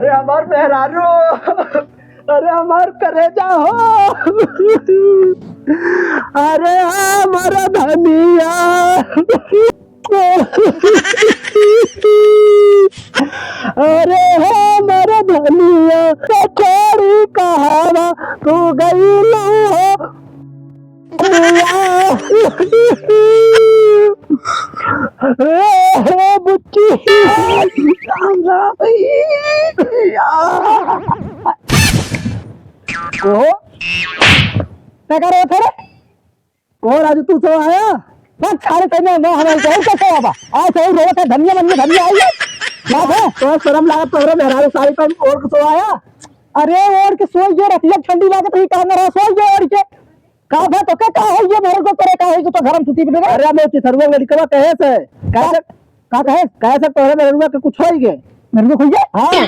अरे हमार मेहरारू, अरे हमार करेजा हो, अरे हमारा धनिया, अरे हमारा धनिया तो छोड़ी कहावा तू गई हो बुच्ची क्या कर रहे थे? राजू तू तो आया बस सारे कहने मैं हमें कैसे बाबा आज सही रोत है धनिया बनिए धनिया आई है तो शर्म लागत तो मेहरा साड़ी पहन और सो आया। अरे और के सोई जो रतिया ठंडी लागत ही कहना रहा सोई जो और के का है तो क्या है ये मेरे को करे का है तो गरम सुती भी नहीं। अरे मैं सर्वे लड़का कहे से का कहे से तोरे मेरे रुआ के कुछ होई गे मेरे को खोइए। हां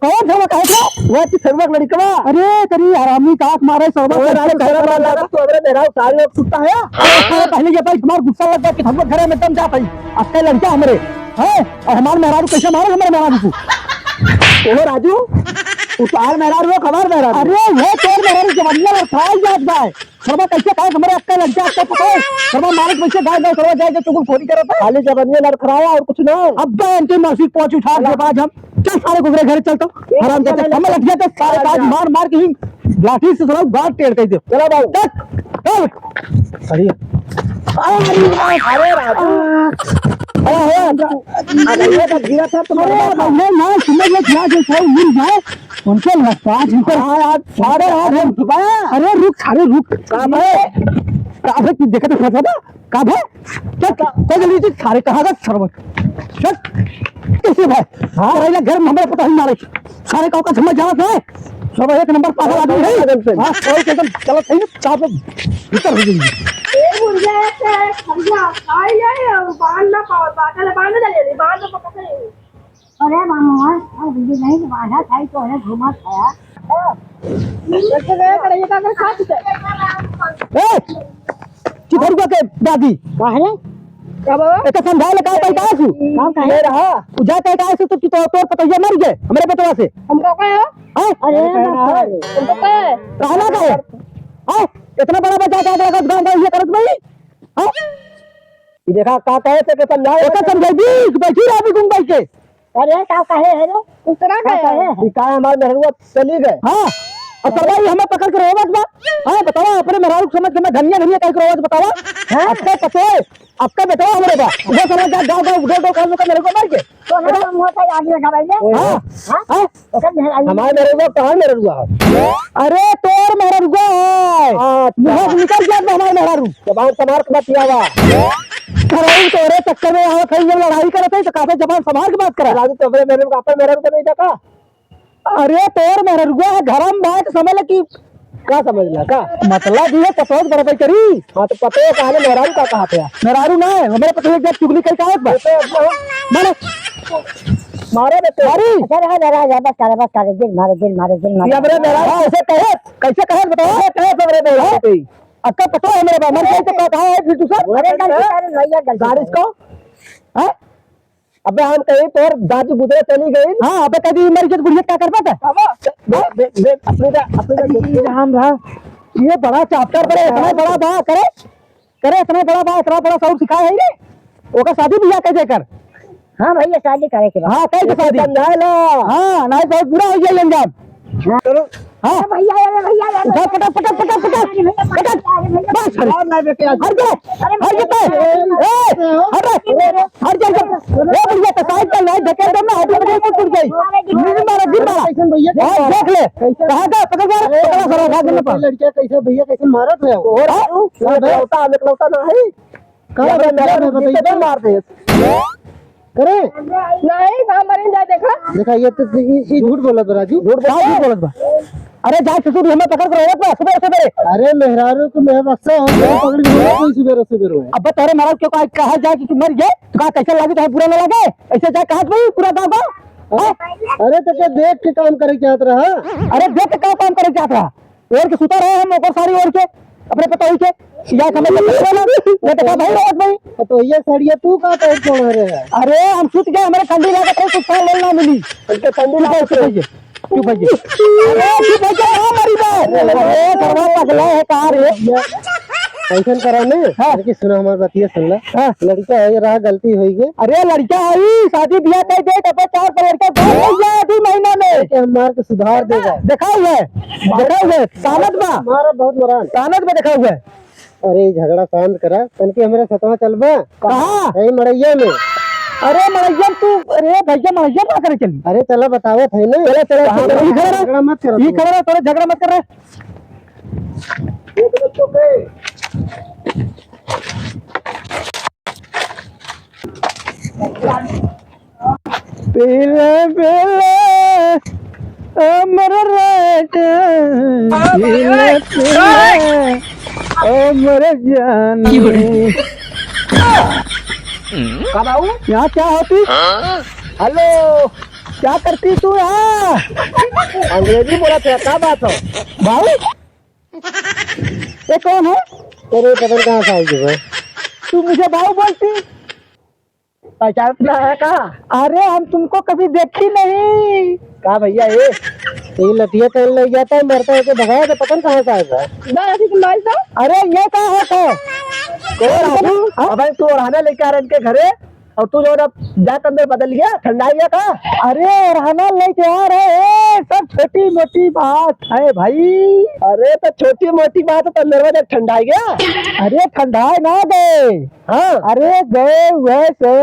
कौन था कहे से वो सर्वे लड़का। अरे तेरी हरामी काट मारे सर्वे घर लगा तो अरे मेरा सारे लोग सुता है पहले ये भाई हमारा गुस्सा लग गया कि हम घर में दम जाता ही अक्के लड़का हमरे है और हमारे मेहरारू कैसे मारे हमारे मेहरारू को ओ राजू उतार मेहरारू खबर मेहरारू। अरे ये तोर मेहरारू जवानिया और खाई जात जाए सर्वा कैसे खाए हमारे अक्के लड़का अक्के पता है सर्वा मालिक वैसे गाय गाय सर्वा जाए तो फोरी करो खाली जवानिया लड़ खराया और कुछ ना। अब इनके मस्जिद पहुंच उठा के बाद हम चल सारे गुजरे घर चलता आराम से हम लग जाते सारे काज मार मार के ही लाठी से थोड़ा बात टेढ़ कर दो। चलो बाबू चल खड़ी अरे गिरा था तुम्हारे ना समझ में गिरा जो सब मिल जाए उनके लगता जिनको सारे अरे रुक सारे रुक काबे की देखा तो था ना काबे तो जल्दी से सारे कहा था सर्वत कैसे भाई हाँ रहेगा घर में हमारे पता ही मारे सारे काव का समझ जाना था सब एक नंबर पागल आदमी है। हां कोई एकदम चलो सही चाप भीतर हो गई ए मुर्गा से खरिया खाई जाए बांध ना पाओ बाटल बांध दे बांध तो पकड़ अरे मामा और वीडियो नहीं बांधा खाई तो है घुमा खाया कैसे गए करे का कर खाते ए चिथरुआ के दादी काहे कब एक समझा ले का पैसा काम काहे रहा उजा के का से तो तोर पतैया मर गए हमरे बेटवा से हमको कहे अरे तुमको कहे कहना का है इतना बड़ा बच्चा क्या कर गांव का ये करत भाई हां ये देखा का कहे से के समझाओ एक समझाई दी बैठी रहा भी तुम बैठ के अरे का कहे है रे दूसरा कहे है का हमार मेहरुआ चली गए। हां और सरवाई हमें पकड़ के रोवत बा हां बताओ अपने मेहरारू समझ के मैं धनिया धनिया कह के रोवत बतावा अच्छा पते आपका बताओ हमरे बा वो समझ जा गांव गांव उठो काम का मेरे को मार के तो हम होता आगे लगा भाई। हां हां हमारे मेहरुआ कहां मेहरुआ अरे तोर मेहरुआ है हां निकल जा हमारे मेहरारू जबान समार के बात आवा कराई तोरे चक्कर में आवा खई जब लड़ाई करत है तो काफे जबान संभाल के बात करे राजू तो मेरे को अपन मेहरारू को नहीं देखा। अरे तोर मेहरुआ घरम बात समझ ले कि क्या समझला का मतलब ये पतोज बराबर करी। हां तो पते काले मेहरारू का कहा पे मेहरारू ना है हमारे पते एक चुगली करके आवत बा मारे मारे बेटे मारी अरे मेरा जा बस करे दिल मारे ये मेरे मेहरारू ऐसे कहे कैसे कहे बताओ कहे मेरे मेहरारू आपका पता है मेरे बा मन कैसे कहा है फिर दूसरा अरे गाड़ी इसको हां अबे हम कहीं तोर दादी गुजरे चली गई। हां अबे कभी मर गई गुड़िया क्या कर पाता अपने राम रहा ये बड़ा चैप्टर बड़े इतना बड़ा बा करे इतना बड़ा सब सिखाया है रे ओका शादी बियाह कैसे कर। हां भैया शादी करे के हां कैसे शादी समझा लो हां नहीं बहुत बुरा हो जाए अंजाम चलो हां भैया उठा पटा बस और नहीं बेटे हट जा हट जा ए भैया तो साइड पर नहीं धके दम ना हट जा टूट गई मारा भैया देख ले कहां का पकड़ सरा खा के ना लड़कियां कैसे भैया कैसे मारत है और होता ना है का मेरा बताइए मार दे करे नहीं कहां मरे जा देखा ये तो ये झूठ बोलत बा राजू झूठ बोलत बा। अरे जा ससुर हमें पकड़ कर रोवत बा सुबह सुबह अरे मेहरारू को मैं बक्सा हो पकड़ के कोई सुबह अब तोरे महाराज क्यों कहा जाए कि तू मर गए तो का कैसा लागे तो पूरा ना लगे ऐसे जा कहा भाई पूरा गांव अरे तो क्या देख के काम करे चाहत रहा। अरे देख के काम करे चाहत रहा और के सुता रहे हम ऊपर सारी ओढ़ के अपने पतोही के या समझ में ना ये तो भाई रोज भाई तो ये सड़िया तू का पैर छोड़ रहे है? अरे हम सूत गए हमारे ठंडी लागत है कुछ खाने लेना मिली उनके ठंडी लागत है। क्यों भाई अरे क्यों भाई हां मरी बे अरे घरवा पगला है कहां रे ऐसा करा ने कि सुना हमार बतिया सुन ले। लड़का है रहा गलती हुई गई। अरे लड़का आई शादी ब्याह कर दे तो 4 लड़का हो जाए 2 महीना में कि हम मार के सुधार देगा। देखा हुआ है तानत बा हमारा बहुत मरान तानत में देखा हुआ है। अरे झगड़ा शांत करा तन के हमारे सतवा चलबा कहां यही मड़ैया में। अरे मड़ैया तू अरे भैया मड़ैया ना करे चली अरे चला बतावत है ना। चला चला ये खड़ा झगड़ा मत करो ये खड़ा तोरे झगड़ा मत कर रहे पीले पीले अमर रात पीले पीले अमर जान कब आऊं यहाँ क्या होती हेलो क्या करती तू यहाँ अंग्रेजी बोला था क्या बात हो भाऊ ये कौन है तेरे पता कहाँ से आएगी तू मुझे भाऊ बोलती पहचानना है का? अरे हम तुमको कभी देखी नहीं का भैया ये लठिया तेल लग जाता है मरता है तो भगाया तो पता कहाँ से आएगा। अरे ये क्या होता है अब तू रहना लेके आ रहे इनके घरे और तू जो जाकर अंदर बदल गया ठंडा गया का। अरे रहना लेके आ रहे सब छोटी मोटी बात है भाई। अरे तो छोटी मोटी बात है तो मेरे में ठंडा गया। अरे ठंडा ना गए हाँ अरे गए वैसे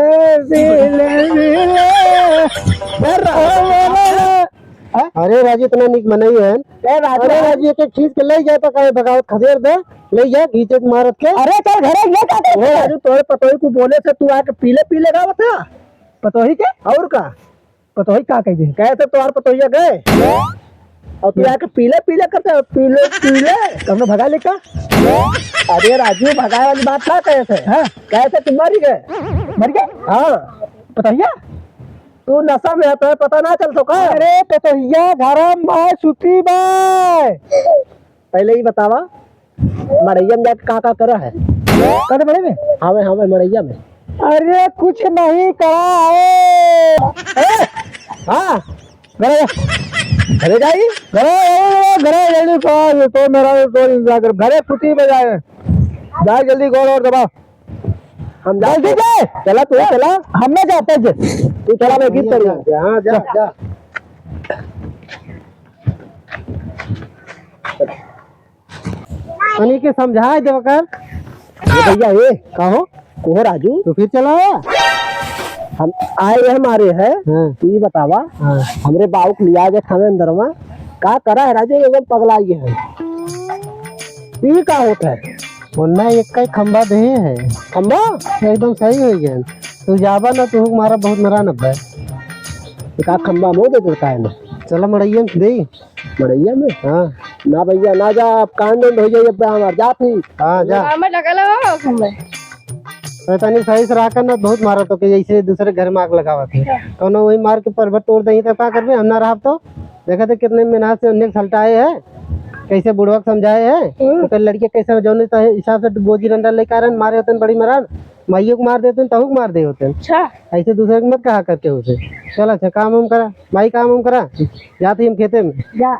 अरे राजू इतना निक मनाई है। अरे राजू एक चीज के ले जाए तो कहीं बगावत खदेड़ दे ले जा घीचे मारत के। अरे चल घरे ले जाते राजू तोरे पतोही को बोले से तू आके पीले पीले गावत था पतोही के और का पतोही का कह दे कैसे तुम्हारे पतोहिया गए और तू आके पीले पीले करते पीले पीले तुमने भगा लेका। अरे राजू भगाए वाली बात ना कैसे कैसे तुम मर गए हाँ पतोहिया तू नशा में है तो पता ना चल सका। अरे पतोहिया घरम बाय सुती बाय पहले ही बतावा मड़ैया में जाके का करा है कदे बड़े में हाँ मड़ैया में। अरे कुछ नहीं करा है हाँ घरे जाई घरे जल्दी तो मेरा तो इंतजार कर घरे छुट्टी बजाए जा जल्दी गोल और दबा हम जल्दी जाए चला तू चला हम ना जाते तू चला मैं गीत करूँगा। हाँ जा जा अनी के समझाए दे कर भैया ये कहो को राजू तो फिर चला हम आए हमारे है तू ये बतावा हमरे बाबू को लिया जाए खाने अंदर में का करा है राजू एकदम पगला ये है ये का होता है उन्ना एक का खंबा दे है खंबा एकदम सही हो गया तू जाबा ना तू हमारा बहुत मरा नब्बे का खंबा मोह दे देता है ना चला मड़ैया में दे मड़ैया में। हाँ ना भैया ना जा कांड हो जाइए हमार जात ही। हाँ जा तनी सही से रहा करना बहुत मारा तो कि जैसे दूसरे घर में आग लगावा थे तो ना वही मार के पर्वत तोड़ दही तो क्या करबे हम ना रहा तो देखा थे कितने मेहनत से उन्हें सलटाए है कैसे बुढ़वा समझाए है तो लड़के कैसे जो हिसाब से गोजी डंडा लेकर आ रहे मारे होते बड़ी मरान माइयों को मार देते तहु को मार दे होते ऐसे दूसरे को मत कहा करके उसे चल अच्छा काम करा माई काम करा जाते हम खेते में जा